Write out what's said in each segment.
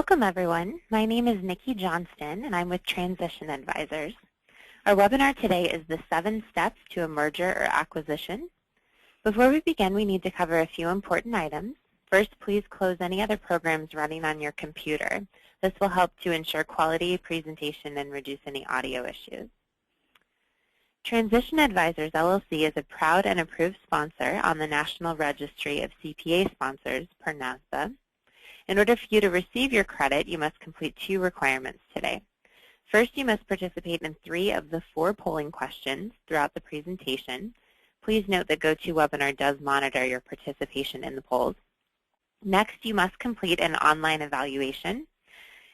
Welcome, everyone. My name is Nikki Johnston, and I'm with Transition Advisors. Our webinar today is the 7 steps to a merger or acquisition. Before we begin, we need to cover a few important items. First, please close any other programs running on your computer. This will help to ensure quality presentation and reduce any audio issues. Transition Advisors, LLC is a proud and approved sponsor on the National Registry of CPA Sponsors, per NASBA. In order for you to receive your credit, you must complete 2 requirements today. First, you must participate in 3 of the 4 polling questions throughout the presentation. Please note that GoToWebinar does monitor your participation in the polls. Next, you must complete an online evaluation.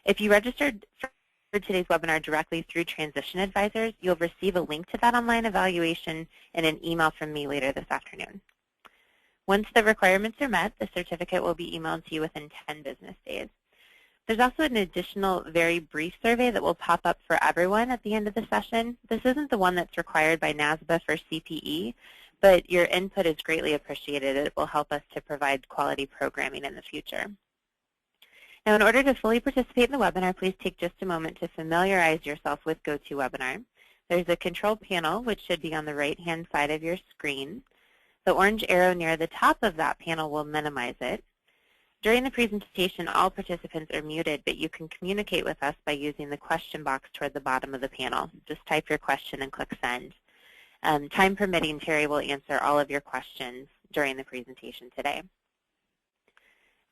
If you registered for today's webinar directly through Transition Advisors, you'll receive a link to that online evaluation in an email from me later this afternoon. Once the requirements are met, the certificate will be emailed to you within 10 business days. There's also an additional very brief survey that will pop up for everyone at the end of the session. This isn't the one that's required by NASBA for CPE, but your input is greatly appreciated. It will help us to provide quality programming in the future. Now, in order to fully participate in the webinar, please take just a moment to familiarize yourself with GoToWebinar. There's a control panel, which should be on the right-hand side of your screen. The orange arrow near the top of that panel will minimize it. During the presentation, all participants are muted, but you can communicate with us by using the question box toward the bottom of the panel. Just type your question and click send. Time permitting, Terry will answer all of your questions during the presentation today.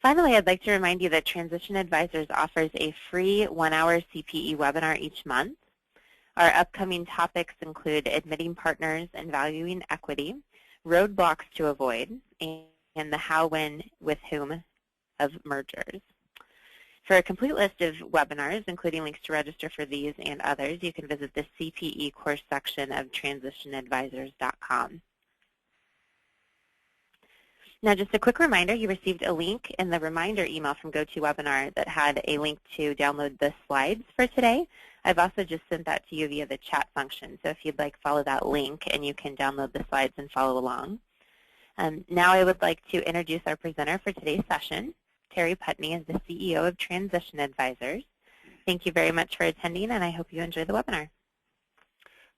Finally, I'd like to remind you that Transition Advisors offers a free 1-hour CPE webinar each month. Our upcoming topics include admitting partners and valuing equity, roadblocks to avoid, and the how, when, with whom of mergers. For a complete list of webinars, including links to register for these and others, you can visit the CPE course section of transitionadvisors.com. Now, just a quick reminder, you received a link in the reminder email from GoToWebinar that had a link to download the slides for today. I've also just sent that to you via the chat function, so if you'd like, follow that link and you can download the slides and follow along. Now I would like to introduce our presenter for today's session. Terry Putney is the CEO of Transition Advisors. Thank you very much for attending, and I hope you enjoy the webinar.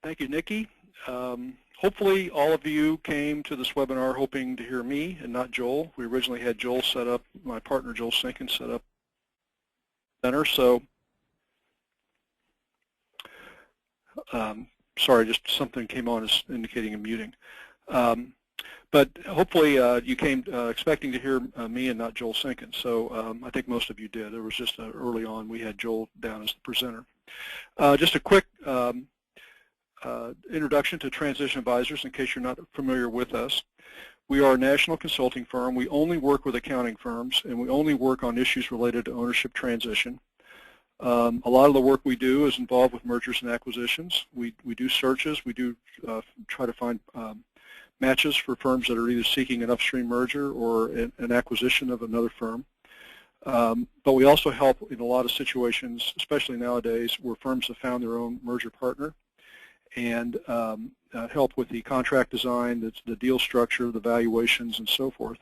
Thank you, Nikki. Hopefully all of you came to this webinar hoping to hear me and not Joel. We originally had Joel set up, my partner Joel Sinkins set up center, so sorry, just something came on as indicating a muting. But hopefully you came expecting to hear me and not Joel Sinkins. So I think most of you did. It was just early on we had Joel down as the presenter. Just a quick introduction to Transition Advisors in case you're not familiar with us. We are a national consulting firm. We only work with accounting firms, and we only work on issues related to ownership transition. A lot of the work we do is involved with mergers and acquisitions. We do searches. We do try to find matches for firms that are either seeking an upstream merger or an acquisition of another firm. But we also help in a lot of situations, especially nowadays, where firms have found their own merger partner, and help with the contract design, the deal structure, the valuations, and so forth.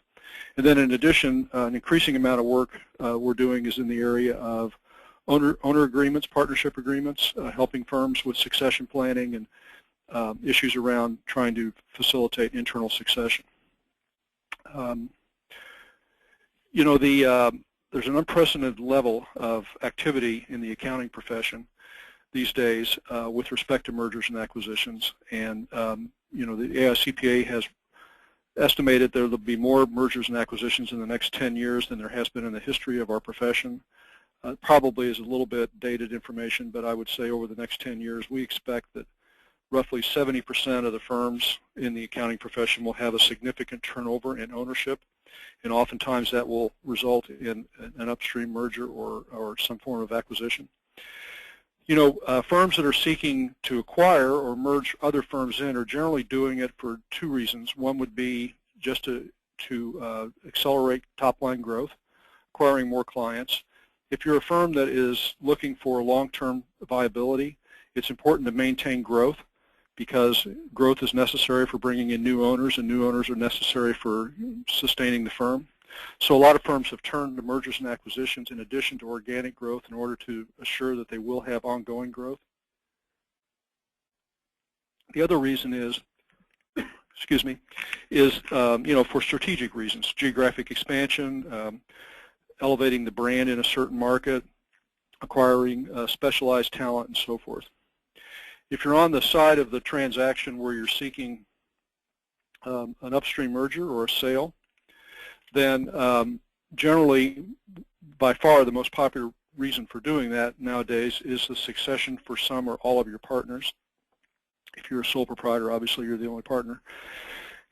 And then in addition, an increasing amount of work we're doing is in the area of owner agreements, partnership agreements, helping firms with succession planning and issues around trying to facilitate internal succession. You know, there's an unprecedented level of activity in the accounting profession these days with respect to mergers and acquisitions, and you know, the AICPA has estimated there will be more mergers and acquisitions in the next 10 years than there has been in the history of our profession. Probably is a little bit dated information, but I would say over the next 10 years we expect that roughly 70% of the firms in the accounting profession will have a significant turnover in ownership, and oftentimes that will result in an upstream merger or some form of acquisition. You know, firms that are seeking to acquire or merge other firms in are generally doing it for 2 reasons. One would be just to accelerate top-line growth, acquiring more clients. If you're a firm that is looking for long-term viability, it's important to maintain growth, because growth is necessary for bringing in new owners, and new owners are necessary for sustaining the firm. So a lot of firms have turned to mergers and acquisitions in addition to organic growth in order to assure that they will have ongoing growth. The other reason is, excuse me, is for strategic reasons, geographic expansion, elevating the brand in a certain market, acquiring specialized talent, and so forth. If you're on the side of the transaction where you're seeking an upstream merger or a sale, then generally, by far, the most popular reason for doing that nowadays is the succession for some or all of your partners. If you're a sole proprietor, obviously you're the only partner.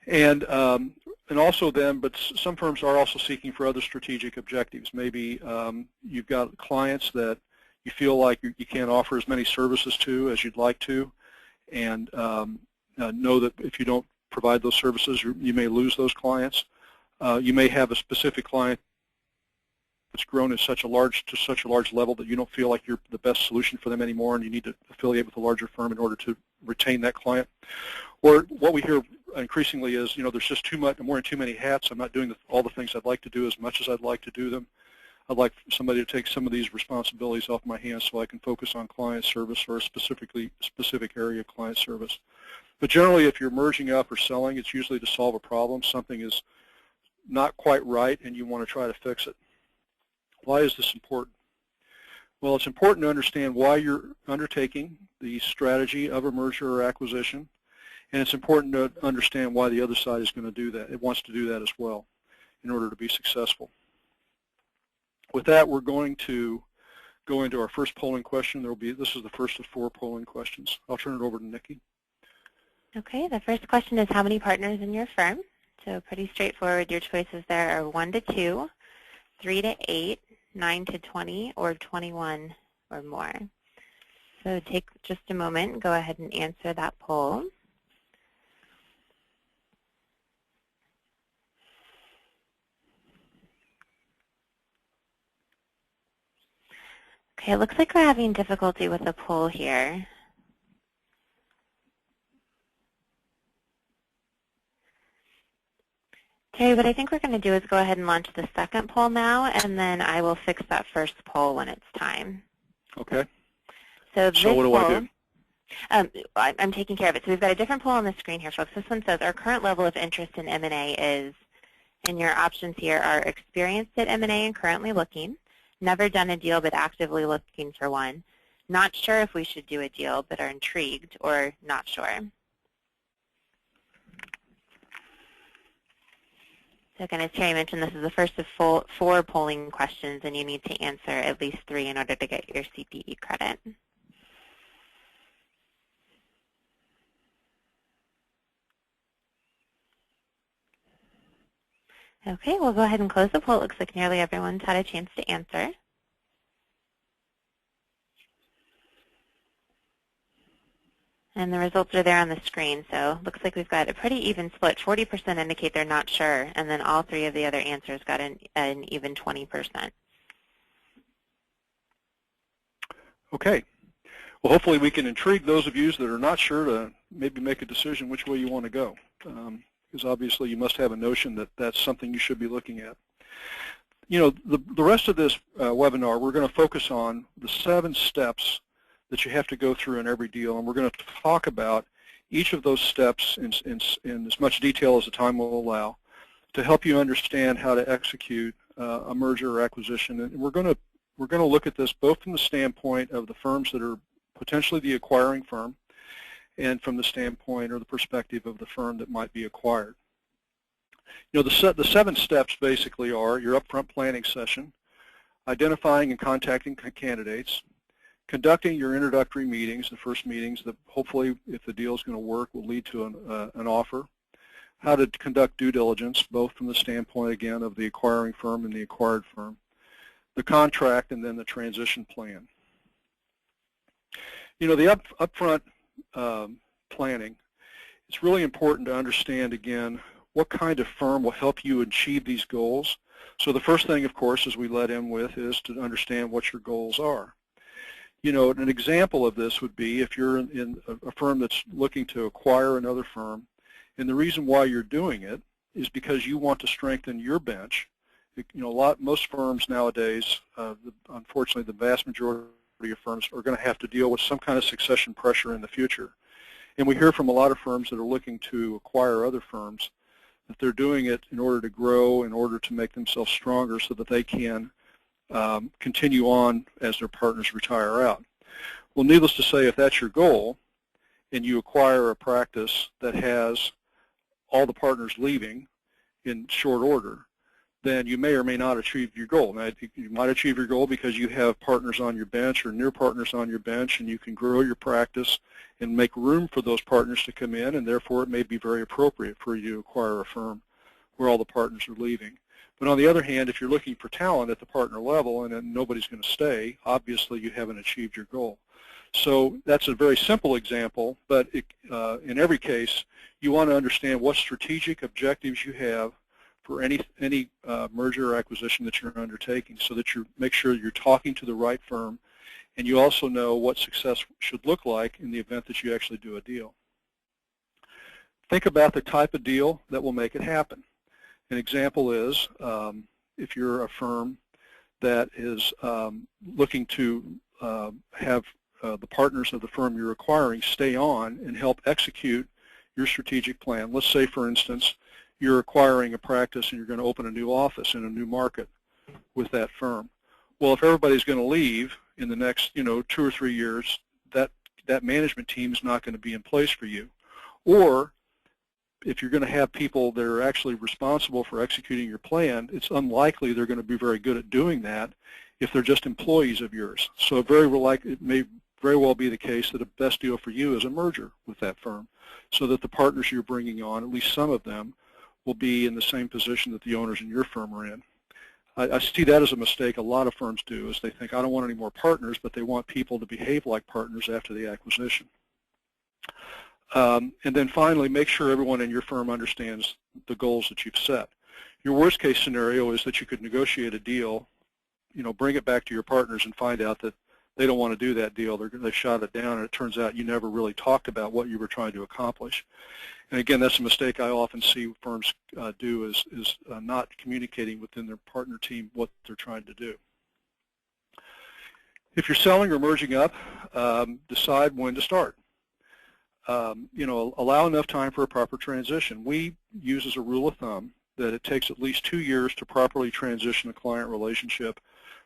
And also then, but some firms are also seeking for other strategic objectives. Maybe you've got clients that you feel like you can't offer as many services to as you'd like to, and know that if you don't provide those services, you may lose those clients. You may have a specific client that's grown to such a large level that you don't feel like you're the best solution for them anymore, and you need to affiliate with a larger firm in order to retain that client. Or what we hear increasingly is, there's just too much. I'm wearing too many hats. I'm not doing all the things I'd like to do as much as I'd like to do them. I'd like somebody to take some of these responsibilities off my hands so I can focus on client service or a specific area of client service. But generally, if you're merging up or selling, it's usually to solve a problem. Something is not quite right, and you want to try to fix it. Why is this important? Well, it's important to understand why you're undertaking the strategy of a merger or acquisition, and it's important to understand why the other side is going to do that. It wants to do that as well in order to be successful. With that, we're going to go into our first polling question. This is the first of 4 polling questions. I'll turn it over to Nikki. Okay, the first question is how many partners in your firm? So pretty straightforward. Your choices there are 1 to 2, 3 to 8, 9 to 20, or 21 or more. So take just a moment and go ahead and answer that poll. Okay, it looks like we're having difficulty with the poll here. Terry, what I think we're going to do is go ahead and launch the second poll now, and then I will fix that first poll when it's time. Okay. So what do I do? I'm taking care of it. So we've got a different poll on the screen here, folks. This one says our current level of interest in M&A is, and your options here are experienced at M&A and currently looking, never done a deal but actively looking for one, not sure if we should do a deal but are intrigued, or not sure. So again, as Terry mentioned, this is the first of 4 polling questions, and you need to answer at least 3 in order to get your CPE credit. Okay, we'll go ahead and close the poll. It looks like nearly everyone's had a chance to answer. And the results are there on the screen, so it looks like we've got a pretty even split. 40% indicate they're not sure, and then all 3 of the other answers got an even 20%. Okay. Well, hopefully we can intrigue those of you that are not sure to maybe make a decision which way you want to go, because obviously you must have a notion that that's something you should be looking at. The rest of this webinar, we're going to focus on the 7 steps that you have to go through in every deal, and we're going to talk about each of those steps in as much detail as the time will allow to help you understand how to execute a merger or acquisition. And we're going to look at this both from the standpoint of the firms that are potentially the acquiring firm, and from the standpoint or the perspective of the firm that might be acquired. The 7 steps basically are your upfront planning session, identifying and contacting candidates, conducting your introductory meetings, the first meetings that hopefully, if the deal is going to work, will lead to an offer, how to conduct due diligence, both from the standpoint, again, of the acquiring firm and the acquired firm, the contract, and then the transition plan. The upfront planning, it's really important to understand, again, what kind of firm will help you achieve these goals. So the first thing, of course, as we led in with, is to understand what your goals are. An example of this would be if you're in a firm that's looking to acquire another firm, and the reason why you're doing it is because you want to strengthen your bench Most firms nowadays, unfortunately, the vast majority of firms are going to have to deal with some kind of succession pressure in the future. And we hear from a lot of firms that are looking to acquire other firms that they're doing it in order to grow, in order to make themselves stronger so that they can continue on as their partners retire out. Well, needless to say, if that's your goal and you acquire a practice that has all the partners leaving in short order, then you may or may not achieve your goal. Now, you might achieve your goal because you have partners on your bench or near partners on your bench, and you can grow your practice and make room for those partners to come in, and therefore it may be very appropriate for you to acquire a firm where all the partners are leaving. But on the other hand, if you're looking for talent at the partner level and then nobody's going to stay, obviously you haven't achieved your goal. So that's a very simple example, but in every case, you want to understand what strategic objectives you have for any merger or acquisition that you're undertaking, so that you make sure you're talking to the right firm, and you also know what success should look like in the event that you actually do a deal. Think about the type of deal that will make it happen. An example is if you're a firm that is looking to have the partners of the firm you're acquiring stay on and help execute your strategic plan. Let's say, for instance, you're acquiring a practice and you're going to open a new office in a new market with that firm. Well, if everybody's going to leave in the next 2 or 3 years, that management team is not going to be in place for you. Or if you're going to have people that are actually responsible for executing your plan, it's unlikely they're going to be very good at doing that if they're just employees of yours. So it may very well be the case that the best deal for you is a merger with that firm, so that the partners you're bringing on, at least some of them, will be in the same position that the owners in your firm are in. I see that as a mistake a lot of firms do, is they think, I don't want any more partners, but they want people to behave like partners after the acquisition. And then finally, make sure everyone in your firm understands the goals that you've set. Your worst case scenario is that you could negotiate a deal, bring it back to your partners and find out that they don't want to do that deal. They shot it down, and it turns out you never really talked about what you were trying to accomplish. And again, that's a mistake I often see firms do, is not communicating within their partner team what they're trying to do. If you're selling or merging up, decide when to start. Allow enough time for a proper transition. We use as a rule of thumb that it takes at least 2 years to properly transition a client relationship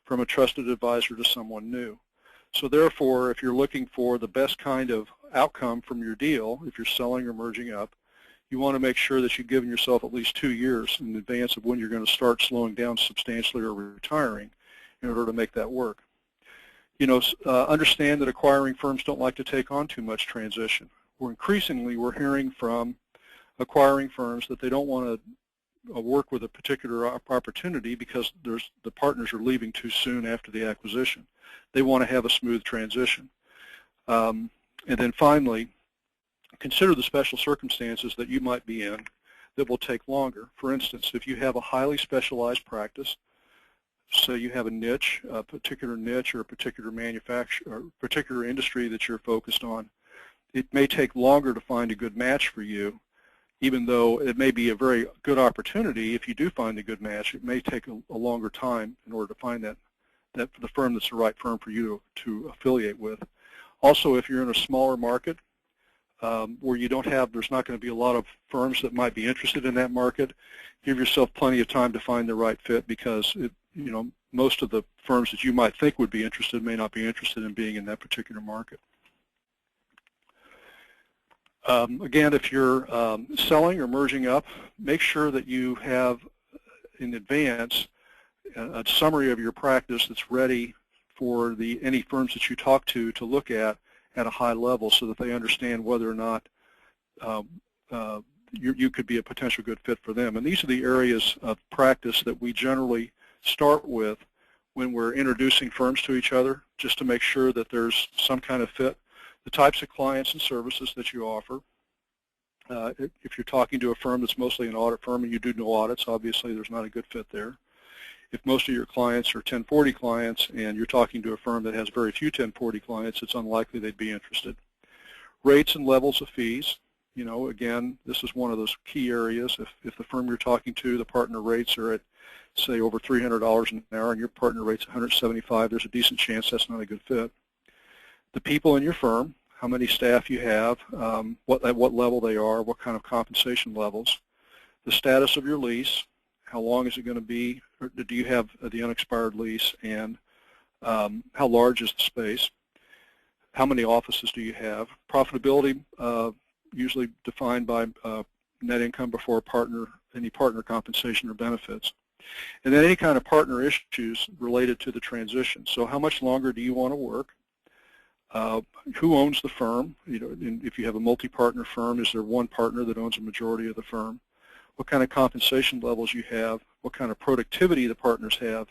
from a trusted advisor to someone new. So therefore, if you're looking for the best kind of outcome from your deal, if you're selling or merging up, you want to make sure that you've given yourself at least 2 years in advance of when you're going to start slowing down substantially or retiring in order to make that work. Understand that acquiring firms don't like to take on too much transition. We're hearing from acquiring firms that they don't want to work with a particular opportunity because the partners are leaving too soon after the acquisition. They want to have a smooth transition. And then finally, consider the special circumstances that you might be in that will take longer. For instance, if you have a highly specialized practice, so you have a particular niche or a particular manufacturer or particular industry that you're focused on, it may take longer to find a good match for you. Even though it may be a very good opportunity, if you do find a good match, it may take a longer time in order to find the firm that's the right firm for you to affiliate with. Also, if you're in a smaller market where there's not going to be a lot of firms that might be interested in that market, give yourself plenty of time to find the right fit, because most of the firms that you might think would be interested may not be interested in being in that particular market. Again, if you're selling or merging up, make sure that you have in advance a summary of your practice that's ready for any firms that you talk to look at a high level, so that they understand whether or not you could be a potential good fit for them. And these are the areas of practice that we generally start with when we're introducing firms to each other, just to make sure that there's some kind of fit. The types of clients and services that you offer. If you're talking to a firm that's mostly an audit firm and you do no audits, obviously there's not a good fit there. If most of your clients are 1040 clients and you're talking to a firm that has very few 1040 clients, it's unlikely they'd be interested. Rates and levels of fees. You know, again, this is one of those key areas. If the firm you're talking to, the partner rates are at, say, over $300 an hour and your partner rate's $175, there's a decent chance that's not a good fit. The people in your firm, how many staff you have, at what level they are, what kind of compensation levels, the status of your lease, how long is it going to be, or do you have the unexpired lease, and how large is the space, how many offices do you have, profitability, usually defined by net income before any partner compensation or benefits. And then any kind of partner issues related to the transition. So how much longer do you want to work? Who owns the firm? You know, if you have a multi-partner firm, is there one partner that owns a majority of the firm? What kind of compensation levels you have? What kind of productivity the partners have?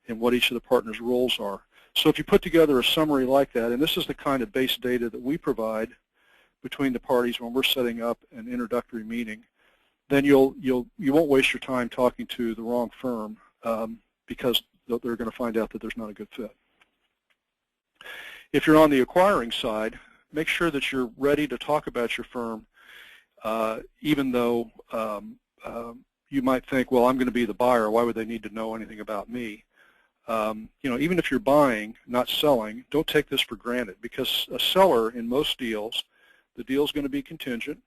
And what each of the partners' roles are. So if you put together a summary like that, and this is the kind of base data that we provide between the parties when we're setting up an introductory meeting, then you won't waste your time talking to the wrong firm because they're going to find out that there's not a good fit. If you're on the acquiring side, make sure that you're ready to talk about your firm, even though you might think, well, I'm going to be the buyer. Why would they need to know anything about me? You know, even if you're buying, not selling, don't take this for granted, because a seller in most deals, the deal is going to be contingent.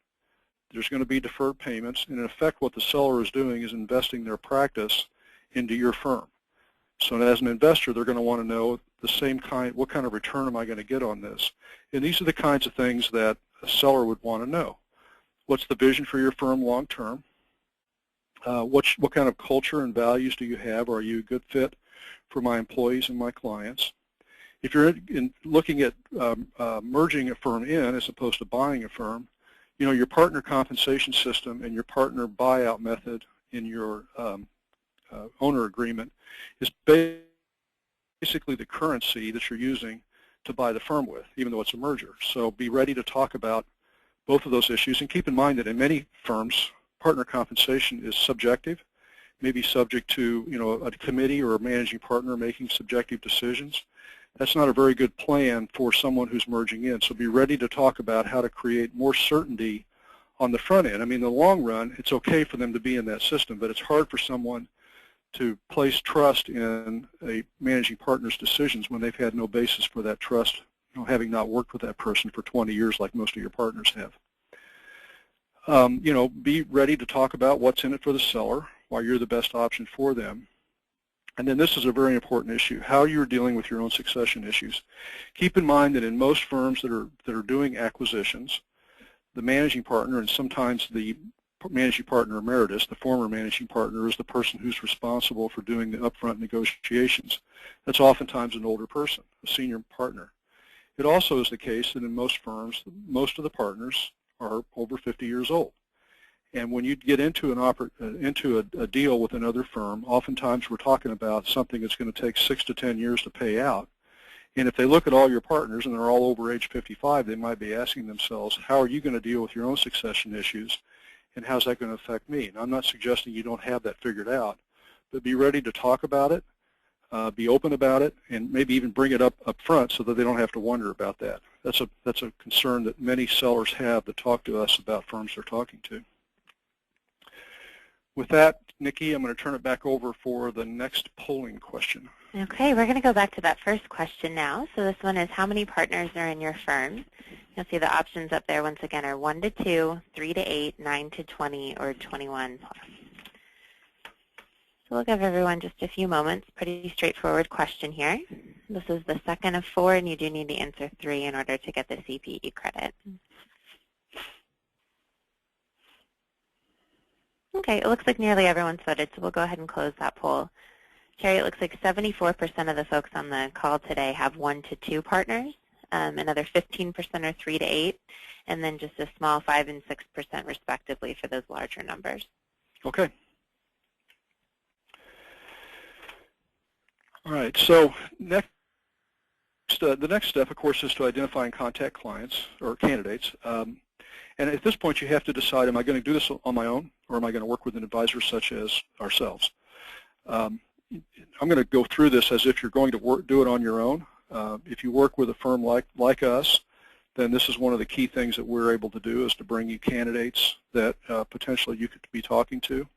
There's going to be deferred payments, and in effect, what the seller is doing is investing their practice into your firm. So as an investor, they're going to want to know the same kind, what kind of return am I going to get on this? And these are the kinds of things that a seller would want to know. What's the vision for your firm long term? What kind of culture and values do you have? Are you a good fit for my employees and my clients? If you're looking at merging a firm in as opposed to buying a firm, you know, your partner compensation system and your partner buyout method in your owner agreement is basically the currency that you're using to buy the firm with, even though it's a merger. So be ready to talk about both of those issues, and keep in mind that in many firms, partner compensation is subjective, maybe subject to, you know, a committee or a managing partner making subjective decisions. That's not a very good plan for someone who's merging in. So be ready to talk about how to create more certainty on the front end. I mean, in the long run, it's okay for them to be in that system, but it's hard for someone to place trust in a managing partner's decisions when they've had no basis for that trust, you know, having not worked with that person for 20 years like most of your partners have. You know, be ready to talk about what's in it for the seller, why you're the best option for them. And then this is a very important issue, how you're dealing with your own succession issues. Keep in mind that in most firms that are doing acquisitions, the managing partner, and sometimes the managing partner emeritus, the former managing partner, is the person who's responsible for doing the upfront negotiations. That's oftentimes an older person, a senior partner. It also is the case that in most firms, most of the partners are over 50 years old. And when you get into a deal with another firm, oftentimes we're talking about something that's going to take 6 to 10 years to pay out. And if they look at all your partners and they're all over age 55, they might be asking themselves, how are you going to deal with your own succession issues, and how's that going to affect me? And I'm not suggesting you don't have that figured out, but be ready to talk about it, be open about it, and maybe even bring it up front so that they don't have to wonder about that. That's a concern that many sellers have that talk to us about firms they're talking to. With that, Nikki, I'm going to turn it back over for the next polling question. Okay, we're going to go back to that first question now. So this one is, how many partners are in your firm? You'll see the options up there once again are 1 to 2, 3 to 8, 9 to 20, or 21 plus. So we'll give everyone just a few moments. Pretty straightforward question here. This is the second of 4, and you do need to answer 3 in order to get the CPE credit. Okay, it looks like nearly everyone's voted, so we'll go ahead and close that poll. Terry, it looks like 74% of the folks on the call today have 1 to 2 partners, another 15% are 3 to 8, and then just a small 5 and 6% respectively for those larger numbers. Okay. All right, so the next step, of course, is to identify and contact clients or candidates. And at this point, you have to decide, am I going to do this on my own, or am I going to work with an advisor such as ourselves? I'm going to go through this as if you're going to do it on your own. If you work with a firm like us, then this is one of the key things that we're able to do, is to bring you candidates that potentially you could be talking to.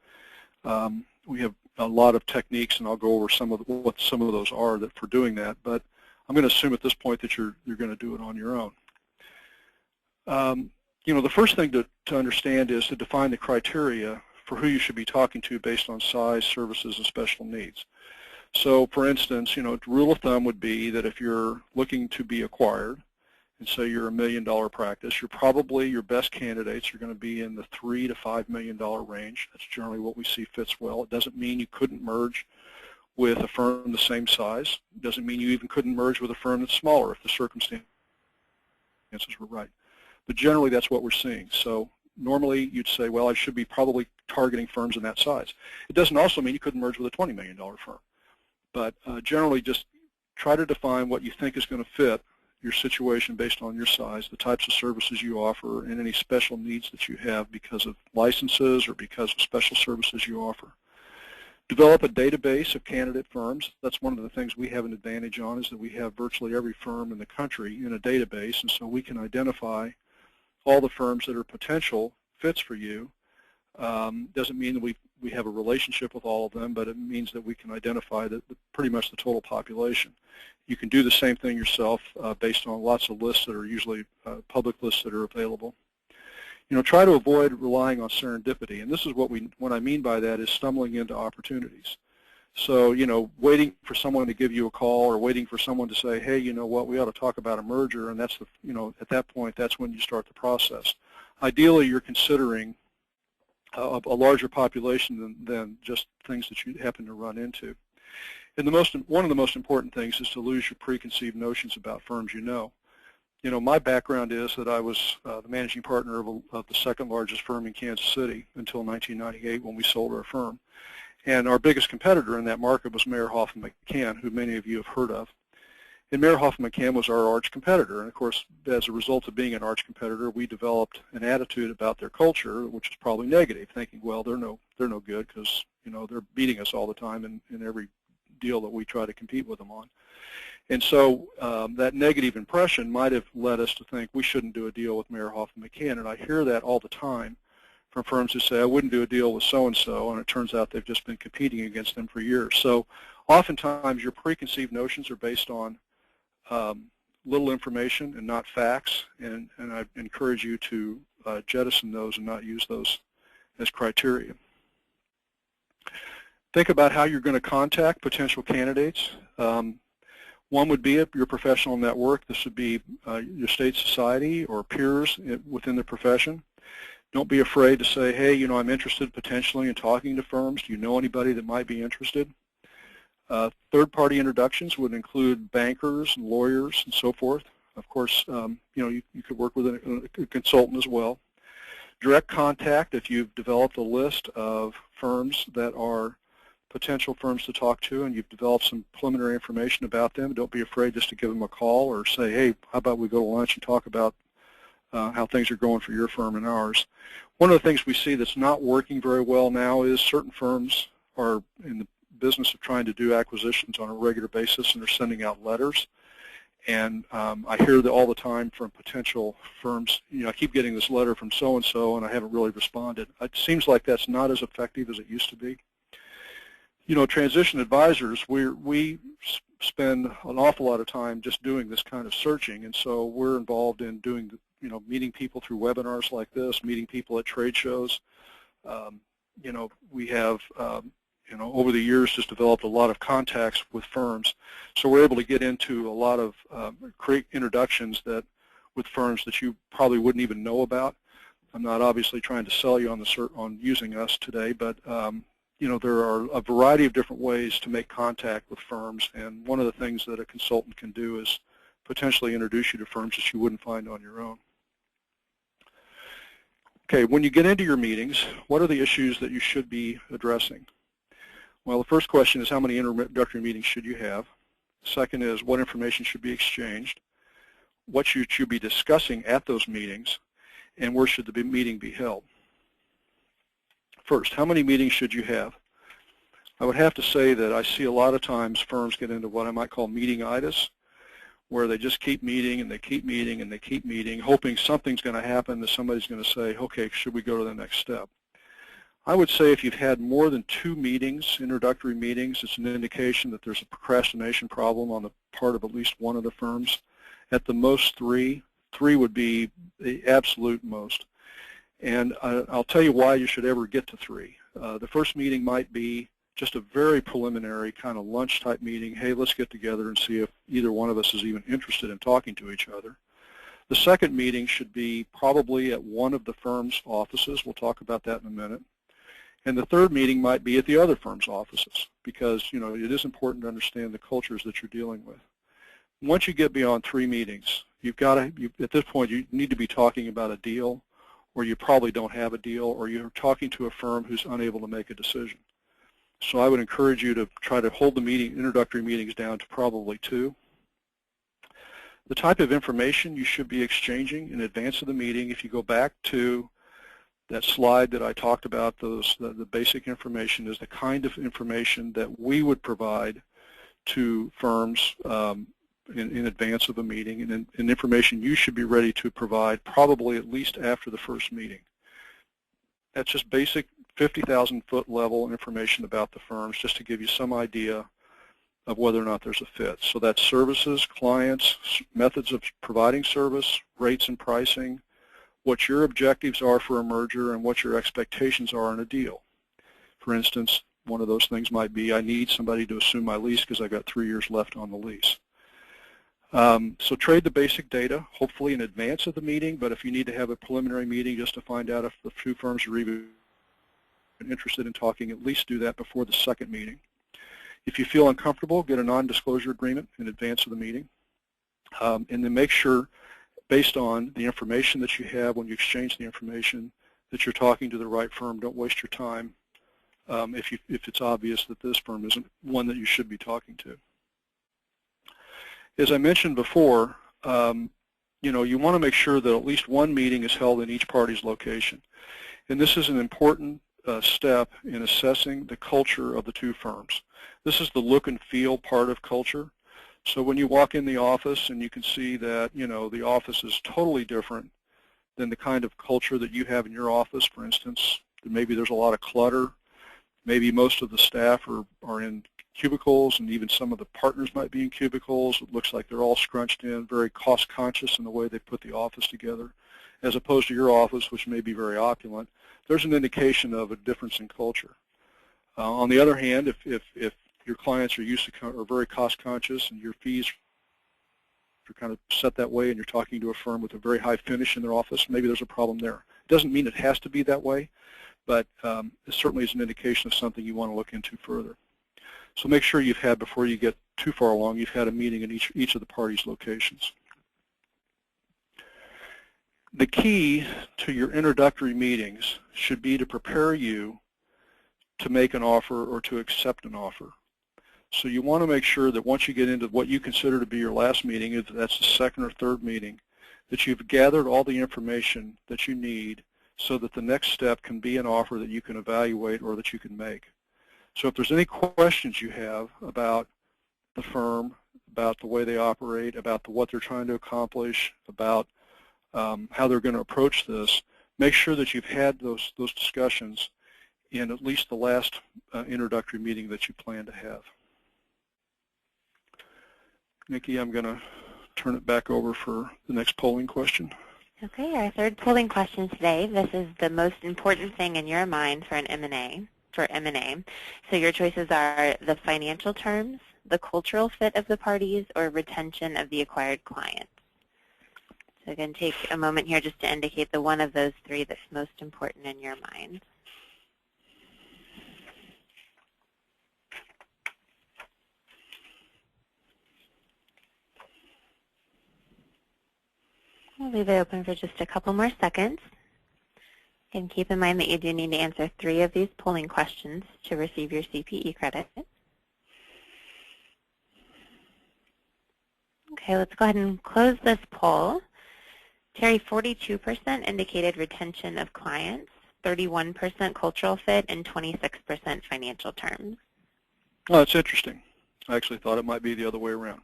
We have a lot of techniques, and I'll go over what some of those are for doing that, but I'm going to assume at this point that you're going to do it on your own. The first thing to understand is to define the criteria for who you should be talking to based on size, services, and special needs. So, for instance, rule of thumb would be that if you're looking to be acquired, and say you're $1 million practice, your best candidates are going to be in the $3 to $5 million range. That's generally what we see fits well. It doesn't mean you couldn't merge with a firm the same size. It doesn't mean you even couldn't merge with a firm that's smaller if the circumstances were right. But generally, that's what we're seeing. So normally, you'd say, well, I should be probably targeting firms in that size. It doesn't also mean you couldn't merge with a $20 million firm. But generally, just try to define what you think is going to fit your situation based on your size, the types of services you offer, and any special needs that you have because of licenses or because of special services you offer. Develop a database of candidate firms. That's one of the things we have an advantage on, is that we have virtually every firm in the country in a database, and so we can identify all the firms that are potential fits for you. Doesn't mean that we have a relationship with all of them, but it means that we can identify pretty much the total population. You can do the same thing yourself based on lots of lists that are usually public lists that are available. Try to avoid relying on serendipity, and this is what I mean by that is stumbling into opportunities. So, waiting for someone to give you a call or waiting for someone to say, hey, you know what, we ought to talk about a merger, and that's at that point, that's when you start the process. Ideally, you're considering a larger population than just things that you happen to run into. And one of the most important things is to lose your preconceived notions about firms you know. My background is that I was the managing partner of the second largest firm in Kansas City until 1998 when we sold our firm. And our biggest competitor in that market was Mayer Hoffman McCann, who many of you have heard of. And Mayer Hoffman McCann was our arch competitor. And of course, as a result of being an arch competitor, we developed an attitude about their culture, which is probably negative, thinking, well, they're no good because they're beating us all the time in every deal that we try to compete with them on. And so that negative impression might have led us to think we shouldn't do a deal with Mayer Hoffman McCann. And I hear that all the time from firms who say, I wouldn't do a deal with so-and-so, and it turns out they've just been competing against them for years. So oftentimes your preconceived notions are based on little information and not facts, and I encourage you to jettison those and not use those as criteria. Think about how you're going to contact potential candidates. One would be your professional network. This would be your state society or peers within the profession. Don't be afraid to say, hey, I'm interested potentially in talking to firms. Do you know anybody that might be interested? Third-party introductions would include bankers and lawyers and so forth. Of course, you could work with a consultant as well. Direct contact, if you've developed a list of firms that are potential firms to talk to and you've developed some preliminary information about them, don't be afraid just to give them a call or say, hey, how about we go to lunch and talk about how things are going for your firm and ours. One of the things we see that's not working very well now is certain firms are in the business of trying to do acquisitions on a regular basis, and they're sending out letters. And I hear that all the time from potential firms, I keep getting this letter from so-and-so, and I haven't really responded. It seems like that's not as effective as it used to be. Transition advisors, we spend an awful lot of time just doing this kind of searching, and so we're involved in doing, meeting people through webinars like this, meeting people at trade shows. We have over the years just developed a lot of contacts with firms. So we're able to get into a lot of create introductions with firms that you probably wouldn't even know about. I'm not obviously trying to sell you on using us today, but there are a variety of different ways to make contact with firms, and one of the things that a consultant can do is potentially introduce you to firms that you wouldn't find on your own. Okay, when you get into your meetings, what are the issues that you should be addressing? Well, the first question is how many introductory meetings should you have? Second is what information should be exchanged? What should you be discussing at those meetings? And where should the meeting be held? First, how many meetings should you have? I would have to say that I see a lot of times firms get into what I might call meeting-itis, where they just keep meeting and they keep meeting and they keep meeting, hoping something's going to happen, that somebody's going to say, okay, should we go to the next step? I would say if you've had more than 2 meetings, introductory meetings, it's an indication that there's a procrastination problem on the part of at least one of the firms. At the most 3. 3 would be the absolute most. And I'll tell you why you should ever get to 3. The first meeting might be just a very preliminary kind of lunch type meeting. Hey, let's get together and see if either one of us is even interested in talking to each other. The second meeting should be probably at one of the firm's offices. We'll talk about that in a minute. And the third meeting might be at the other firm's offices, because it is important to understand the cultures that you're dealing with. Once you get beyond 3 meetings, at this point you need to be talking about a deal, or you probably don't have a deal, or you're talking to a firm who's unable to make a decision. So I would encourage you to try to hold the introductory meetings down to probably 2. The type of information you should be exchanging in advance of the meeting, if you go back to that slide that I talked about, the basic information, is the kind of information that we would provide to firms in advance of a meeting, and information you should be ready to provide probably at least after the first meeting. That's just basic 50,000-foot level information about the firms, just to give you some idea of whether or not there's a fit. So that's services, clients, methods of providing service, rates and pricing, what your objectives are for a merger, and what your expectations are in a deal. For instance, one of those things might be, I need somebody to assume my lease because I've got 3 years left on the lease. So trade the basic data, hopefully in advance of the meeting, but if you need to have a preliminary meeting just to find out if the 2 firms are even interested in talking, at least do that before the second meeting. If you feel uncomfortable, get a non-disclosure agreement in advance of the meeting, and then make sure, based on the information that you have when you exchange the information, that you're talking to the right firm. Don't waste your time if it's obvious that this firm isn't one that you should be talking to. As I mentioned before, you want to make sure that at least one meeting is held in each party's location. And this is an important step in assessing the culture of the 2 firms. This is the look and feel part of culture. So when you walk in the office and you can see that, the office is totally different than the kind of culture that you have in your office, for instance, maybe there's a lot of clutter, maybe most of the staff are in cubicles, and even some of the partners might be in cubicles. It looks like they're all scrunched in, very cost conscious in the way they put the office together, as opposed to your office, which may be very opulent. There's an indication of a difference in culture. On the other hand, if your clients are very cost conscious and your fees are kind of set that way, and you're talking to a firm with a very high finish in their office, maybe there's a problem there. It doesn't mean it has to be that way, but it certainly is an indication of something you want to look into further. So make sure you've had, before you get too far along, you've had a meeting in each of the parties' locations. The key to your introductory meetings should be to prepare you to make an offer or to accept an offer. So you want to make sure that once you get into what you consider to be your last meeting, if that's the second or third meeting, that you've gathered all the information that you need so that the next step can be an offer that you can evaluate or that you can make. So if there's any questions you have about the firm, about the way they operate, about what they're trying to accomplish, about how they're going to approach this, make sure that you've had those discussions in at least the last introductory meeting that you plan to have. Nikki, I'm going to turn it back over for the next polling question. Okay, our third polling question today. This is the most important thing in your mind for an M&A. So your choices are the financial terms, the cultural fit of the parties, or retention of the acquired client. So again, take a moment here just to indicate the one of those 3 that's most important in your mind. I'll leave it open for just a couple more seconds. And keep in mind that you do need to answer 3 of these polling questions to receive your CPE credit. Okay, let's go ahead and close this poll. Terry, 42% indicated retention of clients, 31% cultural fit, and 26% financial terms. Oh, that's interesting. I actually thought it might be the other way around.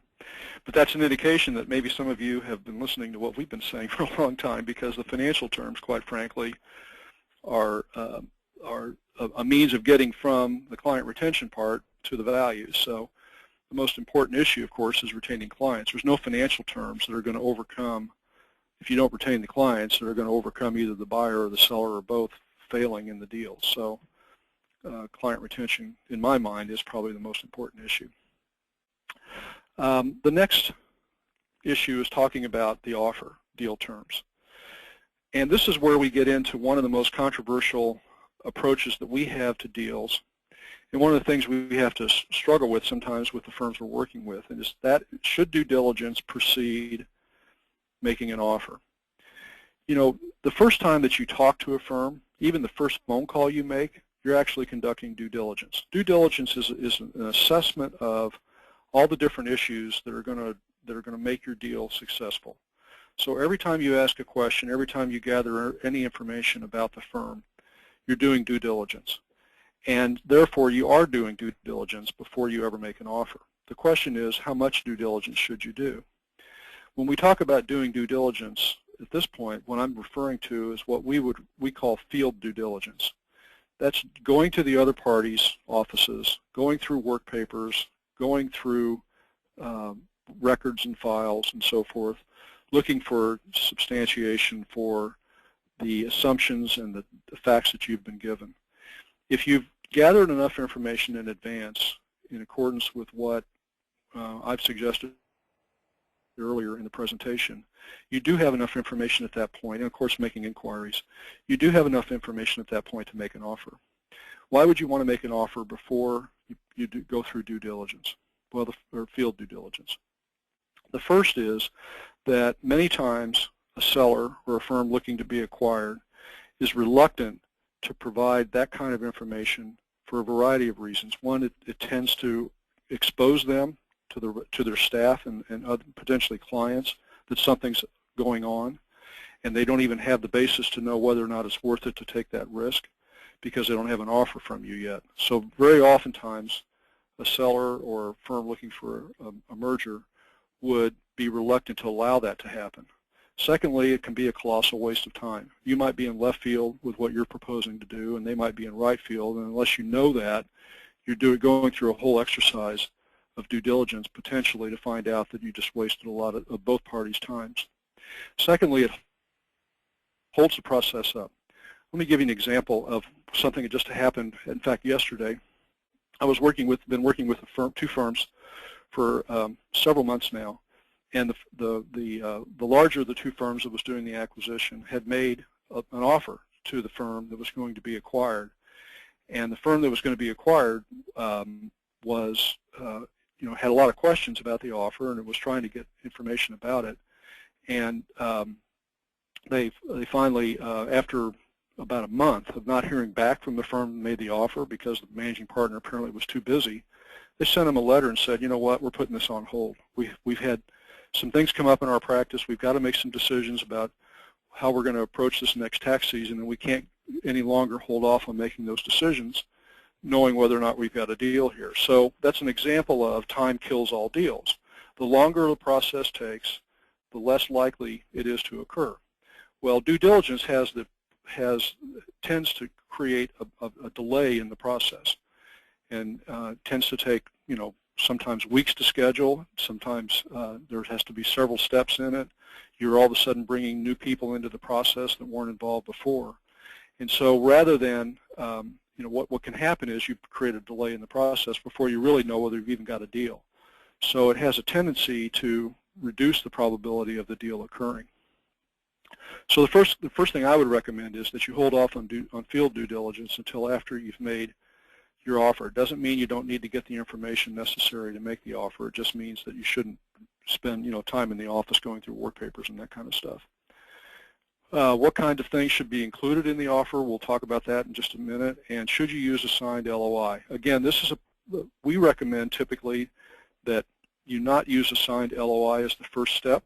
But that's an indication that maybe some of you have been listening to what we've been saying for a long time, because the financial terms, quite frankly, are a means of getting from the client retention part to the values. So the most important issue, of course, is retaining clients. There's no financial terms that are going to overcome, if you don't retain the clients, that are going to overcome either the buyer or the seller or both failing in the deal. So client retention, in my mind, is probably the most important issue. The next issue is talking about the offer, deal terms. And this is where we get into one of the most controversial approaches that we have to deals. And one of the things we have to struggle with sometimes with the firms we're working with, and is that should due diligence precede making an offer? You know, the first time that you talk to a firm, even the first phone call you make, you're actually conducting due diligence. Due diligence is an assessment of all the different issues that are going to make your deal successful. So every time you ask a question, every time you gather any information about the firm, you're doing due diligence. And therefore, you are doing due diligence before you ever make an offer. The question is, how much due diligence should you do? When we talk about doing due diligence, at this point, what I'm referring to is what we call field due diligence. That's going to the other party's offices, going through work papers, going through records and files and so forth, looking for substantiation for the assumptions and the facts that you've been given. If you've gathered enough information in advance in accordance with what I've suggested earlier in the presentation, you do have enough information at that point, and of course making inquiries, you do have enough information at that point to make an offer. Why would you want to make an offer before you go through due diligence? Well, or field due diligence. The first is that many times a seller or a firm looking to be acquired is reluctant to provide that kind of information for a variety of reasons. One, it tends to expose them to their staff and other potentially clients that something's going on, and they don't even have the basis to know whether or not it's worth it to take that risk because they don't have an offer from you yet. So very oftentimes a seller or a firm looking for a merger would be reluctant to allow that to happen. Secondly, it can be a colossal waste of time. You might be in left field with what you're proposing to do, and they might be in right field, and unless you know that, you're going through a whole exercise of due diligence potentially to find out that you just wasted a lot of both parties' times. Secondly, it holds the process up. Let me give you an example of something that just happened, in fact, yesterday. I was been working with two firms for several months now, and the larger of the two firms that was doing the acquisition had made an offer to the firm that was going to be acquired, and the firm that was going to be acquired was had a lot of questions about the offer, and it was trying to get information about it, and they finally, after about a month of not hearing back from the firm that made the offer because the managing partner apparently was too busy, they sent them a letter and said, you know what, we're putting this on hold. We've had some things come up in our practice. We've got to make some decisions about how we're going to approach this next tax season, and we can't any longer hold off on making those decisions, knowing whether or not we've got a deal here. So that's an example of time kills all deals. The longer the process takes, the less likely it is to occur. Well, due diligence tends to create a delay in the process, and tends to take, sometimes weeks to schedule. Sometimes there has to be several steps in it. You're all of a sudden bringing new people into the process that weren't involved before. And so rather than, what can happen is you create a delay in the process before you really know whether you've even got a deal. So it has a tendency to reduce the probability of the deal occurring. So the first thing I would recommend is that you hold off on field due diligence until after you've made your offer. It doesn't mean you don't need to get the information necessary to make the offer. It just means that you shouldn't spend time in the office going through work papers and that kind of stuff. What kind of things should be included in the offer? We'll talk about that in just a minute. And should you use a signed LOI? Again, we recommend typically that you not use a signed LOI as the first step.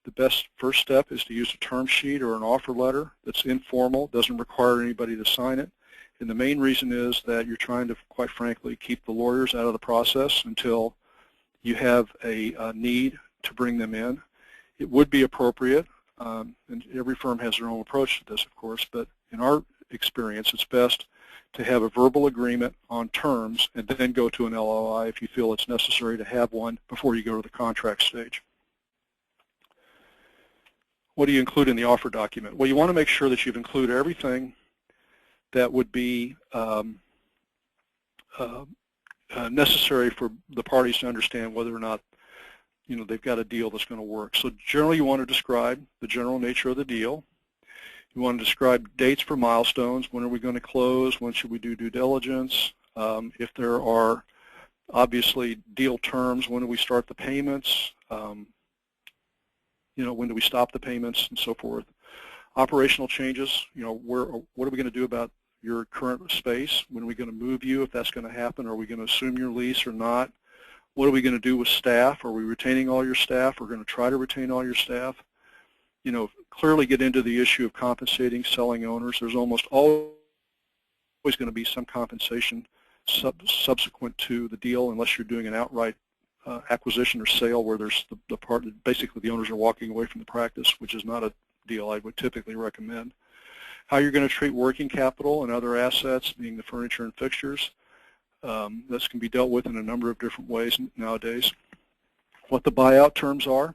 The best first step is to use a term sheet or an offer letter that's informal, doesn't require anybody to sign it. And the main reason is that you're trying to, quite frankly, keep the lawyers out of the process until you have a need to bring them in, it would be appropriate, and every firm has their own approach to this, of course, but in our experience, it's best to have a verbal agreement on terms and then go to an LOI if you feel it's necessary to have one before you go to the contract stage. What do you include in the offer document? Well, you want to make sure that you've included everything that would be necessary for the parties to understand whether or not they've got a deal that's going to work. So generally you want to describe the general nature of the deal. You want to describe dates for milestones. When are we going to close? When should we do due diligence? If there are obviously deal terms, when do we start the payments? When do we stop the payments and so forth. Operational changes, what are we going to do about your current space? When are we going to move you, if that's going to happen? Are we going to assume your lease or not? What are we going to do with staff? Are we retaining all your staff? We're going to try to retain all your staff. Clearly get into the issue of compensating selling owners. There's almost always going to be some compensation subsequent to the deal unless you're doing an outright acquisition or sale where there's the part that basically the owners are walking away from the practice, which is not a deal I would typically recommend. How you're going to treat working capital and other assets, being the furniture and fixtures. This can be dealt with in a number of different ways nowadays. What the buyout terms are.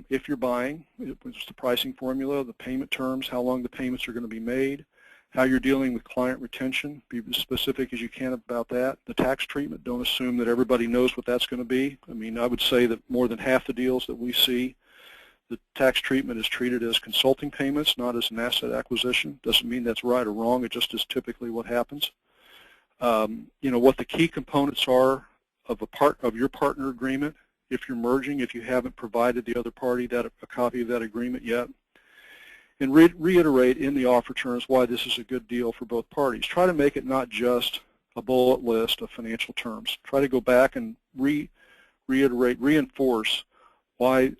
If you're buying, it's the pricing formula, the payment terms, how long the payments are going to be made, how you're dealing with client retention, be as specific as you can about that. The tax treatment, don't assume that everybody knows what that's going to be. I mean, I would say that more than half the deals that we see, the tax treatment is treated as consulting payments, not as an asset acquisition. Doesn't mean that's right or wrong, it just is typically what happens. What the key components are of your partner agreement. If you're merging, if you haven't provided the other party a copy of that agreement yet. And reiterate in the offer terms why this is a good deal for both parties. Try to make it not just a bullet list of financial terms. Try to go back and reiterate, reinforce why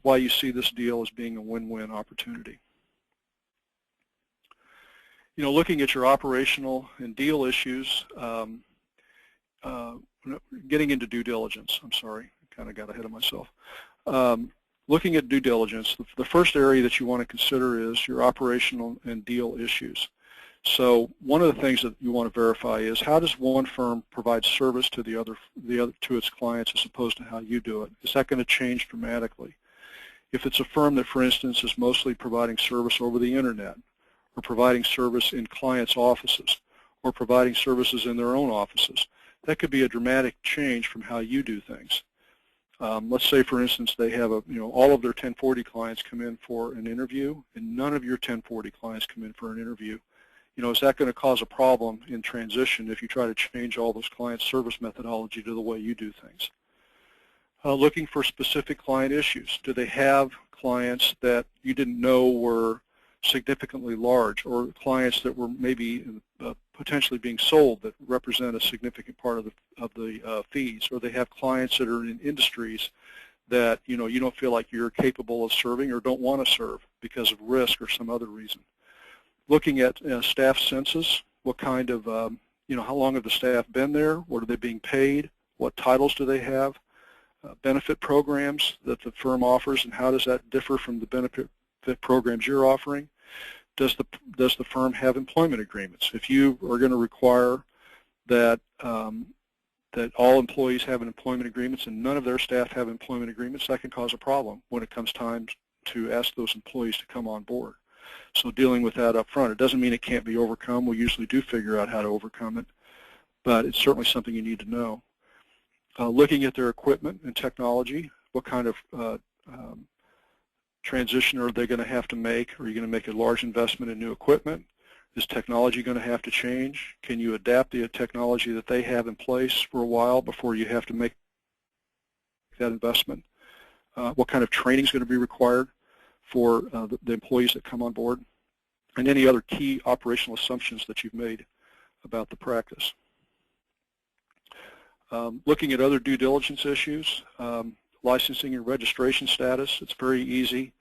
you see this deal as being a win-win opportunity. Looking at your operational and deal issues, getting into due diligence, I'm sorry. Kind of got ahead of myself. Looking at due diligence, the first area that you want to consider is your operational and deal issues. So one of the things that you want to verify is how does one firm provide service to the other to its clients as opposed to how you do it? Is that going to change dramatically? If it's a firm that, for instance, is mostly providing service over the internet, or providing service in clients' offices, or providing services in their own offices, that could be a dramatic change from how you do things. Let's say, for instance, they have all of their 1040 clients come in for an interview, and none of your 1040 clients come in for an interview. Is that going to cause a problem in transition if you try to change all those clients' service methodology to the way you do things? Looking for specific client issues. Do they have clients that you didn't know were significantly large, or clients that were maybe potentially being sold that represent a significant part of the fees, or they have clients that are in industries that you don't feel like you're capable of serving or don't want to serve because of risk or some other reason. Looking at staff census, what kind of how long have the staff been there? What are they being paid? What titles do they have? Benefit programs that the firm offers, and how does that differ from the benefit programs you're offering? Does the firm have employment agreements? If you are going to require that that all employees have employment agreements and none of their staff have employment agreements, that can cause a problem when it comes time to ask those employees to come on board. So dealing with that up front, it doesn't mean it can't be overcome. We usually do figure out how to overcome it, but it's certainly something you need to know. Looking at their equipment and technology, what kind of transition are they going to have to make? Are you going to make a large investment in new equipment? Is technology going to have to change? Can you adapt the technology that they have in place for a while before you have to make that investment? What kind of training is going to be required for the employees that come on board? And any other key operational assumptions that you've made about the practice. Looking at other due diligence issues, licensing and registration status. It's very easy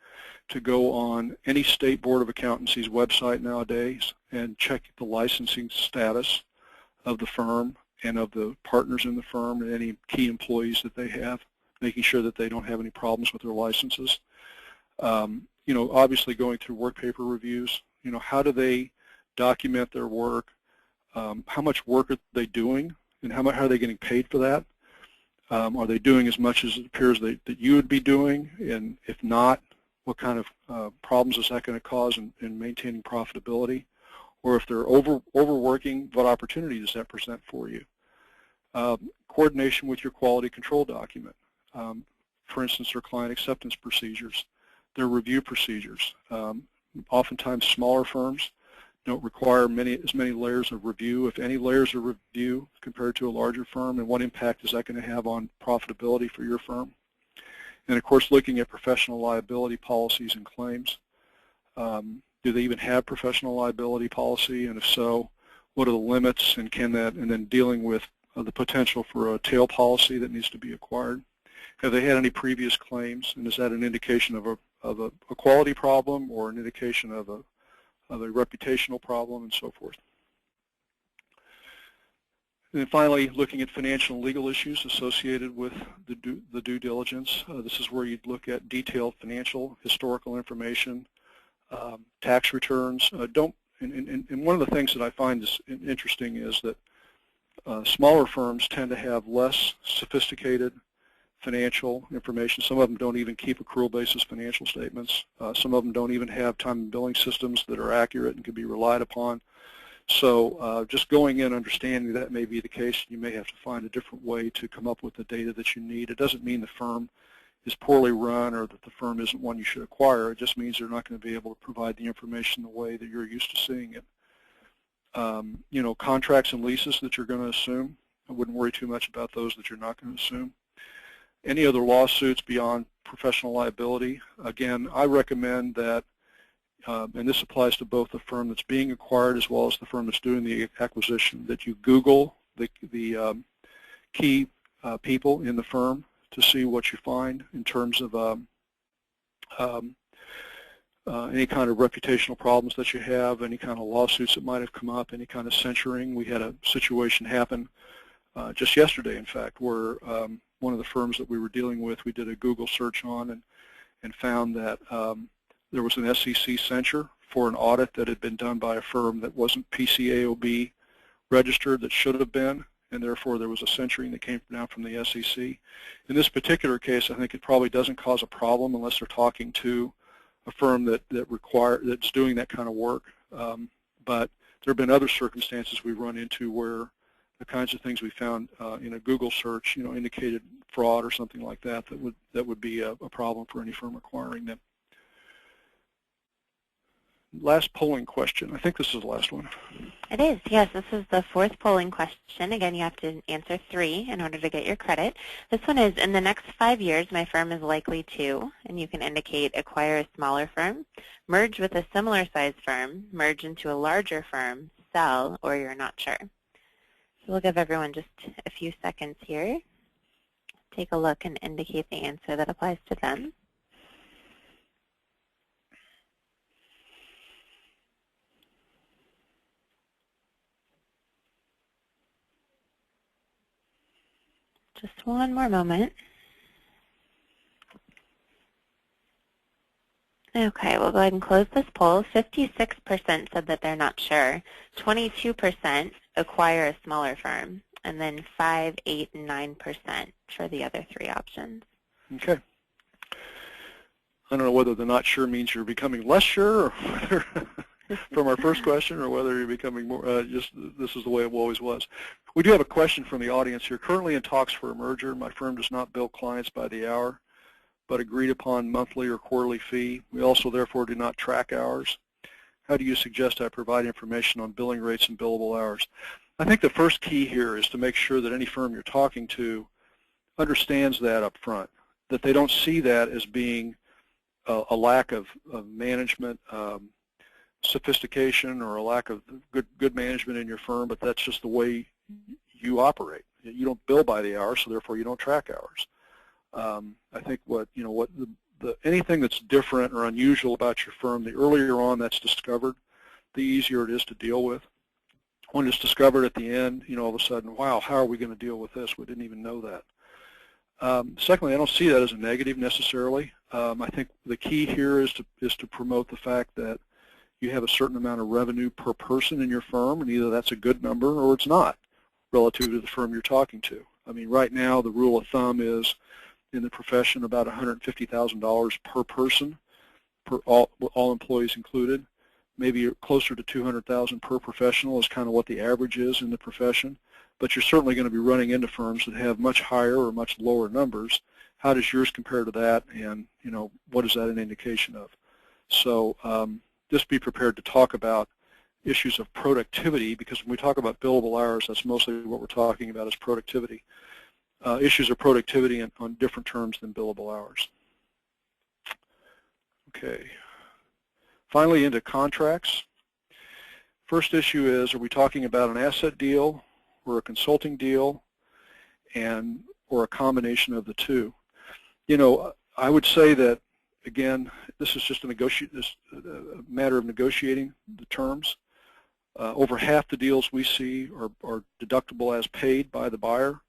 to go on any state board of accountancy's website nowadays and check the licensing status of the firm and of the partners in the firm and any key employees that they have, making sure that they don't have any problems with their licenses. Obviously going through work paper reviews, how do they document their work, how much work are they doing, and how are they getting paid for that? Are they doing as much as it appears that you would be doing? And if not, what kind of problems is that going to cause in maintaining profitability? Or if they're overworking, what opportunity does that present for you? Coordination with your quality control document. For instance, their client acceptance procedures, their review procedures. Oftentimes smaller firms don't require as many layers of review, if any layers of review, compared to a larger firm, and what impact is that going to have on profitability for your firm? And of course, looking at professional liability policies and claims. Do they even have professional liability policy, and if so, what are the limits, and and then dealing with the potential for a tail policy that needs to be acquired? Have they had any previous claims, and is that an indication of a quality problem or an indication of a reputational problem, and so forth? And then finally, looking at financial and legal issues associated with the due diligence. This is where you'd look at detailed financial, historical information, tax returns. And one of the things that I find is interesting is that smaller firms tend to have less sophisticated financial information. Some of them don't even keep accrual basis financial statements. Some of them don't even have time and billing systems that are accurate and can be relied upon. So just going in understanding that may be the case, you may have to find a different way to come up with the data that you need. It doesn't mean the firm is poorly run or that the firm isn't one you should acquire. It just means they're not going to be able to provide the information the way that you're used to seeing it. Contracts and leases that you're going to assume, I wouldn't worry too much about those that you're not going to assume. Any other lawsuits beyond professional liability, again, I recommend that, and this applies to both the firm that's being acquired as well as the firm that's doing the acquisition, that you Google the key people in the firm to see what you find in terms of any kind of reputational problems that you have, any kind of lawsuits that might have come up, any kind of censuring. We had a situation happen just yesterday, in fact, where one of the firms that we were dealing with, we did a Google search on and found that there was an SEC censure for an audit that had been done by a firm that wasn't PCAOB registered, that should have been, and therefore there was a censuring that came down from the SEC. In this particular case, I think it probably doesn't cause a problem unless they're talking to a firm that's doing that kind of work. But there have been other circumstances we've run into where the kinds of things we found in a Google search, indicated fraud or something like that that would be a problem for any firm acquiring them. Last polling question. I think this is the last one. It is, yes. This is the fourth polling question. Again, you have to answer 3 in order to get your credit. This one is, in the next 5 years, my firm is likely to, and you can indicate acquire a smaller firm, merge with a similar size firm, merge into a larger firm, sell, or you're not sure. So we'll give everyone just a few seconds here. Take a look and indicate the answer that applies to them. Just one more moment. Okay, we'll go ahead and close this poll. 56% said that they're not sure. 22% acquire a smaller firm, and then 5%, 8%, and 9% for the other 3 options. Okay. I don't know whether the not sure means you're becoming less sure, or whether from our first question, or whether you're becoming more, just this is the way it always was. We do have a question from the audience here. Currently in talks for a merger. My firm does not bill clients by the hour, but agreed upon monthly or quarterly fee. We also therefore do not track hours. How do you suggest I provide information on billing rates and billable hours? I think the first key here is to make sure that any firm you're talking to understands that up front, that they don't see that as being a lack of management sophistication or a lack of good management in your firm, but that's just the way you operate. You don't bill by the hour, so therefore you don't track hours. I think anything that's different or unusual about your firm, the earlier on that's discovered, the easier it is to deal with. when it's discovered at the end, all of a sudden, wow, how are we going to deal with this? We didn't even know that. Secondly, I don't see that as a negative necessarily. I think the key here is to promote the fact that you have a certain amount of revenue per person in your firm, and either that's a good number or it's not relative to the firm you're talking to. I mean, right now the rule of thumb is in the profession about $150,000 per person, per all employees included. Maybe closer to $200,000 per professional is kind of what the average is in the profession. But you're certainly going to be running into firms that have much higher or much lower numbers. How does yours compare to that, and what is that an indication of? So just be prepared to talk about issues of productivity, because when we talk about billable hours, that's mostly what we're talking about is productivity. Issues of productivity on different terms than billable hours. Okay. Finally, into contracts. First issue is, are we talking about an asset deal or a consulting deal, or a combination of the two? I would say that, again, this is just a matter of negotiating the terms. Over half the deals we see are deductible as paid by the buyer,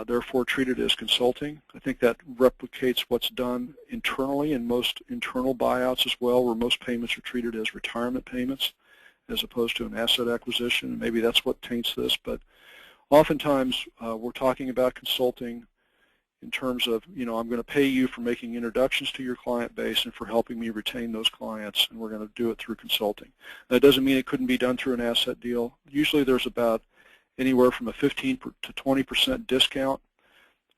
therefore treated as consulting. I think that replicates what's done internally in most internal buyouts as well, where most payments are treated as retirement payments as opposed to an asset acquisition, and maybe that's what taints this. But oftentimes we're talking about consulting in terms of, I'm going to pay you for making introductions to your client base and for helping me retain those clients, and we're going to do it through consulting. That doesn't mean it couldn't be done through an asset deal. Usually there's about anywhere from a 15 to 20% discount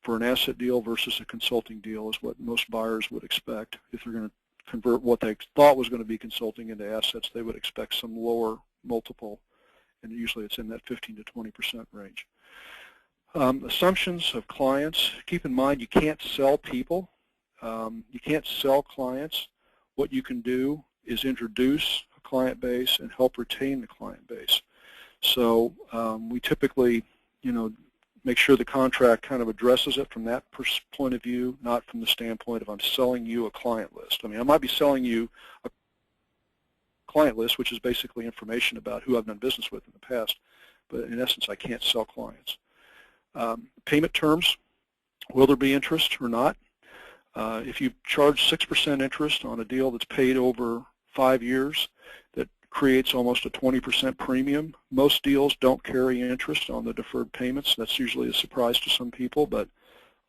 for an asset deal versus a consulting deal is what most buyers would expect. If they're going to convert what they thought was going to be consulting into assets, they would expect some lower multiple, and usually it's in that 15 to 20% range. Assumptions of clients. Keep in mind you can't sell people. You can't sell clients. What you can do is introduce a client base and help retain the client base. So we typically, make sure the contract kind of addresses it from that point of view, not from the standpoint of I'm selling you a client list. I mean, I might be selling you a client list, which is basically information about who I've done business with in the past, but in essence, I can't sell clients. Payment terms, will there be interest or not? If you charge 6% interest on a deal that's paid over 5 years, that creates almost a 20% premium. Most deals don't carry interest on the deferred payments. That's usually a surprise to some people, but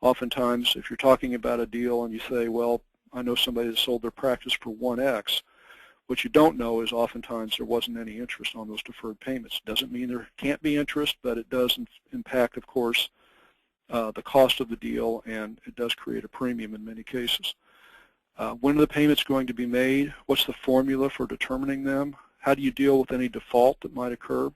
oftentimes if you're talking about a deal and you say, well, I know somebody that sold their practice for 1X, what you don't know is oftentimes there wasn't any interest on those deferred payments. Doesn't mean there can't be interest, but it does impact, of course, the cost of the deal, and it does create a premium in many cases. When are the payments going to be made? What's the formula for determining them? How do you deal with any default that might occur?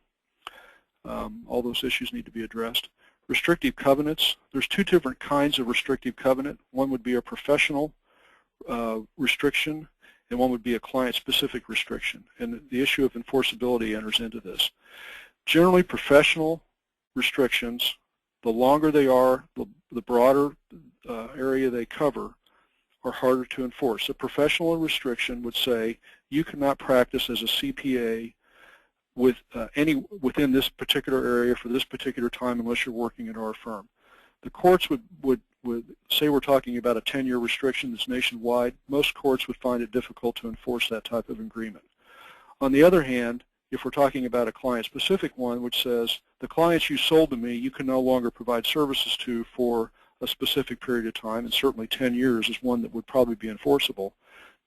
All those issues need to be addressed. Restrictive covenants. There's two different kinds of restrictive covenant. One would be a professional restriction, and one would be a client-specific restriction. And the issue of enforceability enters into this. Generally, professional restrictions, the longer they are, the broader area they cover, are harder to enforce. A professional restriction would say you cannot practice as a CPA within this particular area for this particular time unless you're working at our firm. The courts would say we're talking about a 10-year restriction that's nationwide. Most courts would find it difficult to enforce that type of agreement. On the other hand, if we're talking about a client-specific one which says the clients you sold to me you can no longer provide services to for a specific period of time, and certainly 10 years is one that would probably be enforceable,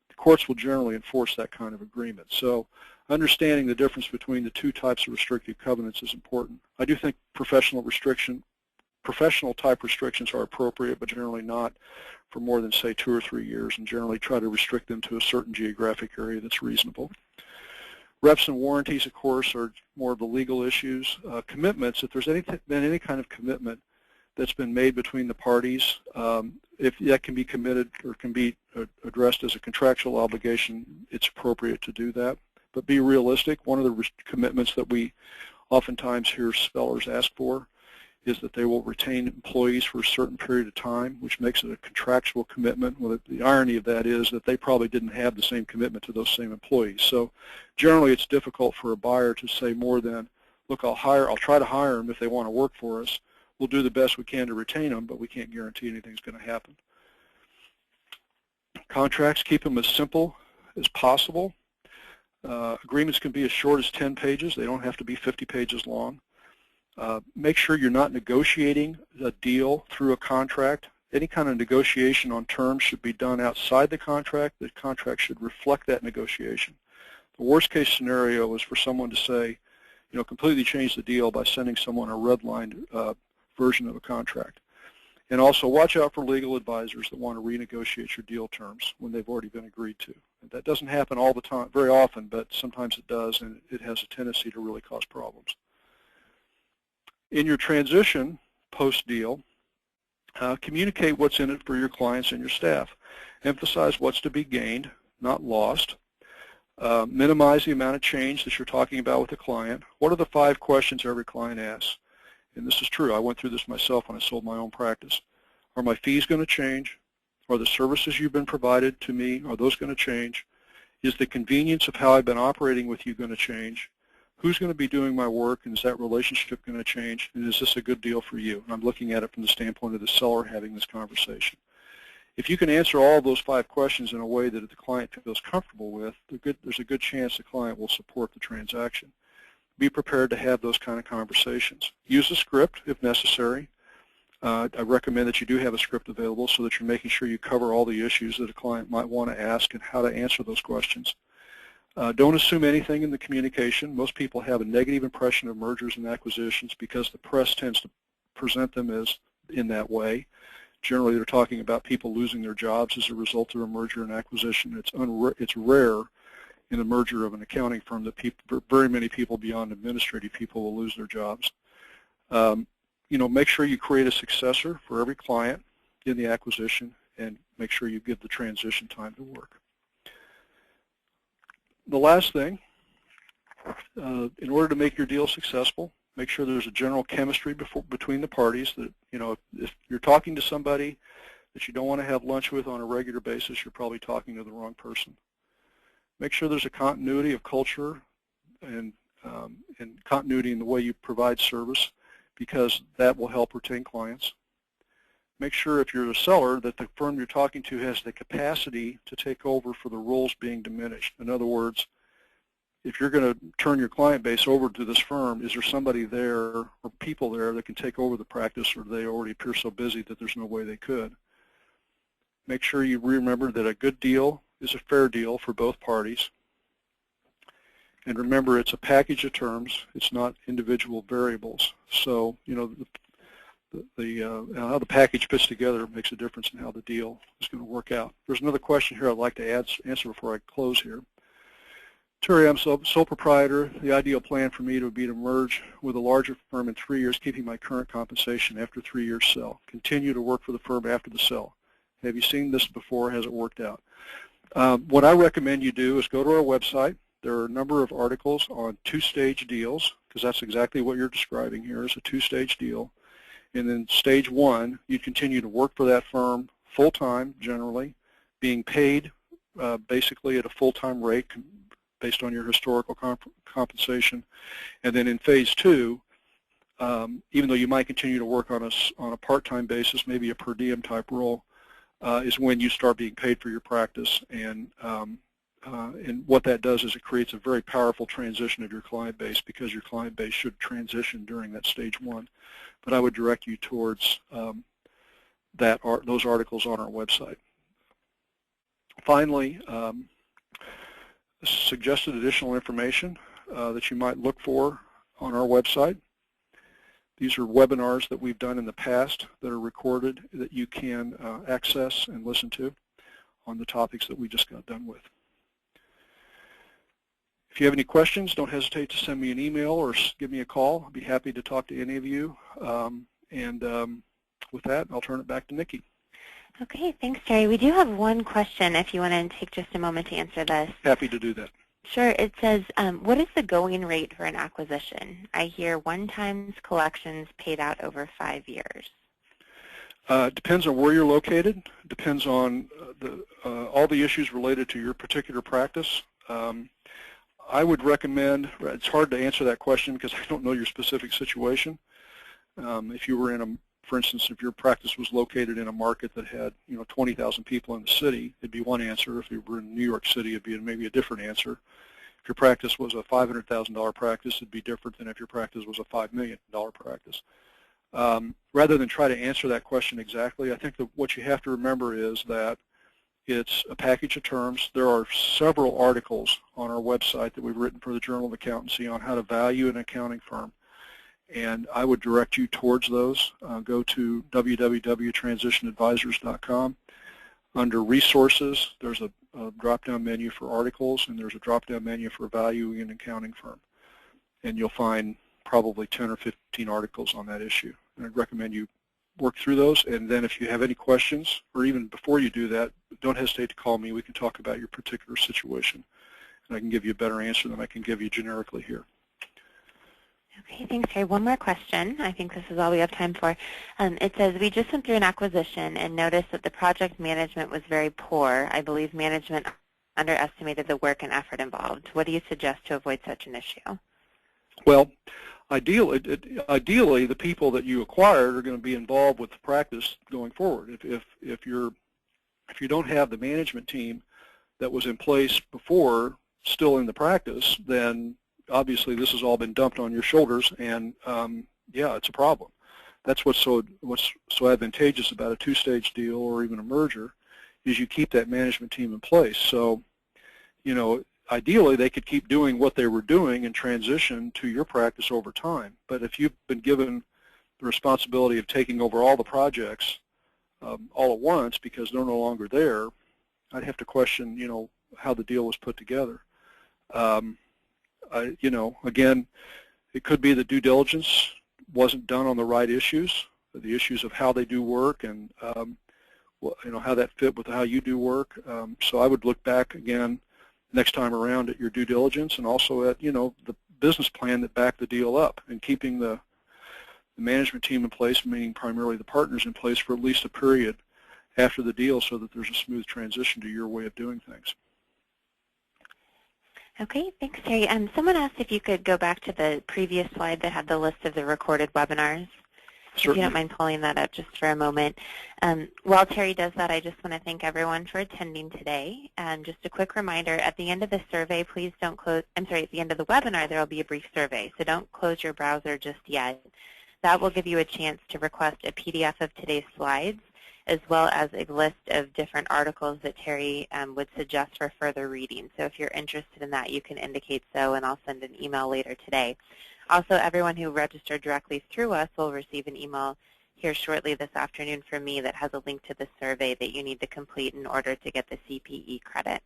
the courts will generally enforce that kind of agreement. So understanding the difference between the two types of restrictive covenants is important. I do think professional type restrictions are appropriate, but generally not for more than, say, 2 or 3 years, and generally try to restrict them to a certain geographic area that's reasonable. Reps and warranties, of course, are more of the legal issues. Commitments, if there's been any kind of commitment that's been made between the parties, if that can be committed or can be addressed as a contractual obligation, it's appropriate to do that. But be realistic. One of the commitments that we oftentimes hear sellers ask for is that they will retain employees for a certain period of time, which makes it a contractual commitment. Well, the irony of that is that they probably didn't have the same commitment to those same employees. So generally it's difficult for a buyer to say more than, look, I'll try to hire them if they want to work for us. We'll do the best we can to retain them, but we can't guarantee anything's going to happen. Contracts, keep them as simple as possible. Agreements can be as short as 10 pages. They don't have to be 50 pages long. Make sure you're not negotiating a deal through a contract. Any kind of negotiation on terms should be done outside the contract. The contract should reflect that negotiation. The worst case scenario is for someone to say, completely change the deal by sending someone a redlined version of a contract. And also watch out for legal advisors that want to renegotiate your deal terms when they've already been agreed to. And that doesn't happen all the time, very often, but sometimes it does, and it has a tendency to really cause problems. In your transition post-deal, communicate what's in it for your clients and your staff. Emphasize what's to be gained, not lost. Minimize the amount of change that you're talking about with the client. What are the 5 questions every client asks? And this is true. I went through this myself when I sold my own practice. Are my fees going to change? Are the services you've been provided to me, are those going to change? Is the convenience of how I've been operating with you going to change? Who's going to be doing my work, and is that relationship going to change? And is this a good deal for you? And I'm looking at it from the standpoint of the seller having this conversation. If you can answer all of those 5 questions in a way that the client feels comfortable with, there's a good chance the client will support the transaction. Be prepared to have those kind of conversations. Use a script if necessary. I recommend that you do have a script available so that you're making sure you cover all the issues that a client might want to ask and how to answer those questions. Don't assume anything in the communication. Most people have a negative impression of mergers and acquisitions because the press tends to present them as in that way. Generally, they're talking about people losing their jobs as a result of a merger and acquisition. It's rare in a merger of an accounting firm that very many people beyond administrative people will lose their jobs. Make sure you create a successor for every client in the acquisition and make sure you give the transition time to work. The last thing, in order to make your deal successful, make sure there's a general chemistry between the parties. That if you're talking to somebody that you don't want to have lunch with on a regular basis, you're probably talking to the wrong person. Make sure there's a continuity of culture and continuity in the way you provide service, because that will help retain clients. Make sure if you're a seller that the firm you're talking to has the capacity to take over for the roles being diminished. In other words, if you're going to turn your client base over to this firm, is there somebody there or people there that can take over the practice, or do they already appear so busy that there's no way they could? Make sure you remember that a good deal is a fair deal for both parties. And remember, it's a package of terms. It's not individual variables. So, how the package fits together makes a difference in how the deal is going to work out. There's another question here I'd like to answer before I close here. Terry, I'm sole proprietor. The ideal plan for me would be to merge with a larger firm in 3 years, keeping my current compensation after 3 years sell. Continue to work for the firm after the sell. Have you seen this before? Has it worked out? What I recommend you do is go to our website. There are a number of articles on 2-stage deals, because that's exactly what you're describing here is a 2-stage deal. And then stage 1, you continue to work for that firm full-time, generally, being paid basically at a full-time rate based on your historical compensation. And then in phase 2, even though you might continue to work on a part-time basis, maybe a per diem type role, is when you start being paid for your practice. And what that does is it creates a very powerful transition of your client base, because your client base should transition during that stage 1. But I would direct you towards those articles on our website. Finally, suggested additional information that you might look for on our website. These are webinars that we've done in the past that are recorded that you can access and listen to on the topics that we just got done with. If you have any questions, don't hesitate to send me an email or give me a call. I'll be happy to talk to any of you. With that, I'll turn it back to Nikki. Okay, thanks, Terry. We do have one question if you want to take just a moment to answer this. Happy to do that. Sure. It says, what is the going rate for an acquisition? I hear 1x collections paid out over 5 years. Depends on where you're located. Depends on all the issues related to your particular practice. I would recommend, it's hard to answer that question because I don't know your specific situation. If you were in a, for instance, if your practice was located in a market that had 20,000 people in the city, it'd be one answer. If you were in New York City, it'd be maybe a different answer. If your practice was a $500,000 practice, it'd be different than if your practice was a $5 million practice. Rather than try to answer that question exactly, I think that what you have to remember is that it's a package of terms. There are several articles on our website that we've written for the Journal of Accountancy on how to value an accounting firm. And I would direct you towards those. Go to www.transitionadvisors.com. Under Resources, there's a drop-down menu for articles, and there's a drop-down menu for valuing an accounting firm. And you'll find probably 10 or 15 articles on that issue. And I'd recommend you work through those, and then if you have any questions, or even before you do that, don't hesitate to call me. We can talk about your particular situation, and I can give you a better answer than I can give you generically here. Okay, thanks, Terry. One more question. I think this is all we have time for. It says, we just went through an acquisition and noticed that the project management was very poor. I believe management underestimated the work and effort involved. What do you suggest to avoid such an issue? Well, ideally, the people that you acquired are going to be involved with the practice going forward. If you don't have the management team that was in place before still in the practice, then obviously this has all been dumped on your shoulders, and yeah, it's a problem. That's what's so advantageous about a two-stage deal or even a merger, is you keep that management team in place. So, ideally, they could keep doing what they were doing and transition to your practice over time. But if you've been given the responsibility of taking over all the projects all at once because they're no longer there, I'd have to question, how the deal was put together. Again, it could be that due diligence wasn't done on the right issues, the issues of how they do work and how that fit with how you do work. So I would look back again next time around at your due diligence, and also at the business plan that backed the deal up, and keeping the management team in place, meaning primarily the partners in place for at least a period after the deal, so that there's a smooth transition to your way of doing things. Okay, thanks, Terry. Someone asked if you could go back to the previous slide that had the list of the recorded webinars. Certainly. If you don't mind pulling that up just for a moment. While Terry does that, I just want to thank everyone for attending today. Just a quick reminder, at the end of the survey, please don't close, at the end of the webinar, there will be a brief survey, so don't close your browser just yet. That will give you a chance to request a PDF of today's slides, as well as a list of different articles that Terry would suggest for further reading. So if you're interested in that, you can indicate so, and I'll send an email later today. Also, everyone who registered directly through us will receive an email here shortly this afternoon from me that has a link to the survey that you need to complete in order to get the CPE credit.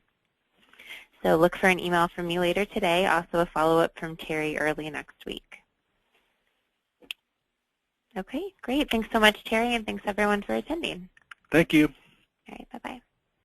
So look for an email from me later today, also a follow-up from Terry early next week. Okay, great. Thanks so much, Terry, and thanks everyone for attending. Thank you.